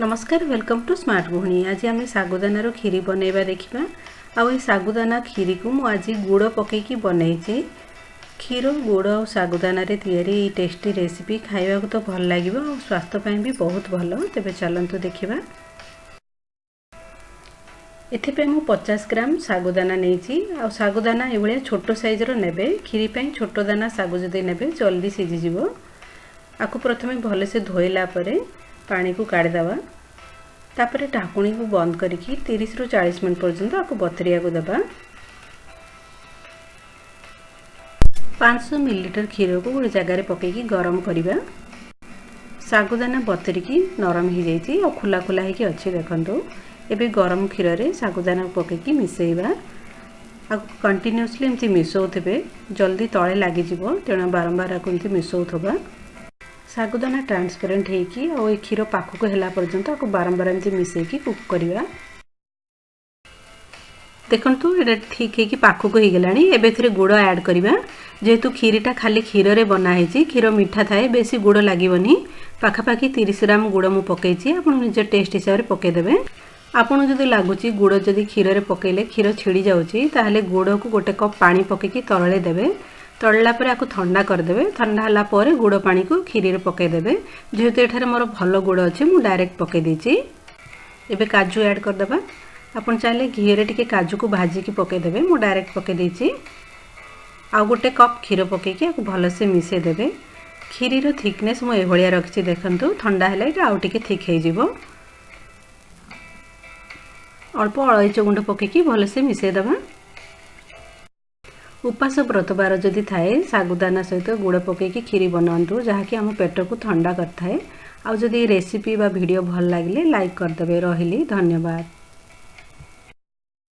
नमस्कार welcome to smart गृहिणी। आज आम सागुदानार खीरी बनैबा देखा। आउ सागुदाना खीरी को मु आज गुड़ पकईकी बनई। क्षीर गुड़ और सागुदाना तैयारी टेस्टी रेसिपी खाइबा तो भल लगे और स्वास्थ्य भी बहुत भल। तेबे चलतु देखा। एथिपे मु 50 ग्राम सागुदाना नहीं। आ सागुदाना ये छोट साइजर ने खीरी छोट दाना सागु जदि ने जल्दी सीझीज। आपको प्रथमे भलसे धोइला परे पानी को काढ़ीदेवा। तापर ढाकुणी को बंद करके 30 रु 40 मिनट पर्यंत आपको बतरिया को देवा। 500 मिलीलीटर क्षीर को गोटे जगार पकईकी गरम करवा। सागुदाना बतरिकी नरम हो जाइए और खुला खुला होगी अच्छी। देखो एबे गरम क्षीर रे सागुदाना पकईकी मिसेइबा। कंटिन्यूअसली एमती मिसौथे जल्दी तले लगिज। तेणु बारंबार आपको एमती मिसौथबा। सागुदाना ट्रांसपेरेंट होगी और क्षीर पाखक है पर्यंत आपको बारंबार एमती मिसेकी कुक करवा। देखंतु एटा ठीक है कि पाखक हो गलानी। एबे थरे गुड़ ऐड करवा। जेहेतु खीरीटा खाली क्षीर रे बना है, क्षीर मीठा थाए, बेसी गुड़ लागबनी। पाखापाखि 30 ग्राम गुड़ मु पकईची। आपन निज टेस्ट हिसाब रे पकई देबे। आपन जदि लागुची गुड़ जदि क्षीर रे पकईले क्षीर छिड़ी जाउची ताहले गुड़ को गोटे कप पानी पकईकी तरले देबे। तड़ला पर आपको ठंडा करदे। ठंडा होला पर गुड़ पानी को खीरी रे पकई देबे। जेहेतु एठारे मोर भल गुड़ अच्छे मु डायरेक्ट पकई देछि। एबे काजू ऐड कर देबा। आपन चाहे घी रे टिके काजू को भाजी की पकई देबे। मु डायरेक्ट पकई देछि। आ गोटे कप क्षीर पकईकी आपको भल से मिसई देबे। खीरी रो थिकनेस मु ए भलिया रखछि। देखंतु ठंडा हैला एटा आउ टिके थिक हे जिवो। अल्प अलैच गुंड पकईकी भल से मिसई देबा। उपास व्रतबार जदि थाए सागुदाना सहित गुड़ पकईकी खीरी बनातु, जहाँकि आम पेट को ठंडा करता है। आउ जदि रेसिपी बा वीडियो भल लगे लाइक करदे। रहिली धन्यवाद।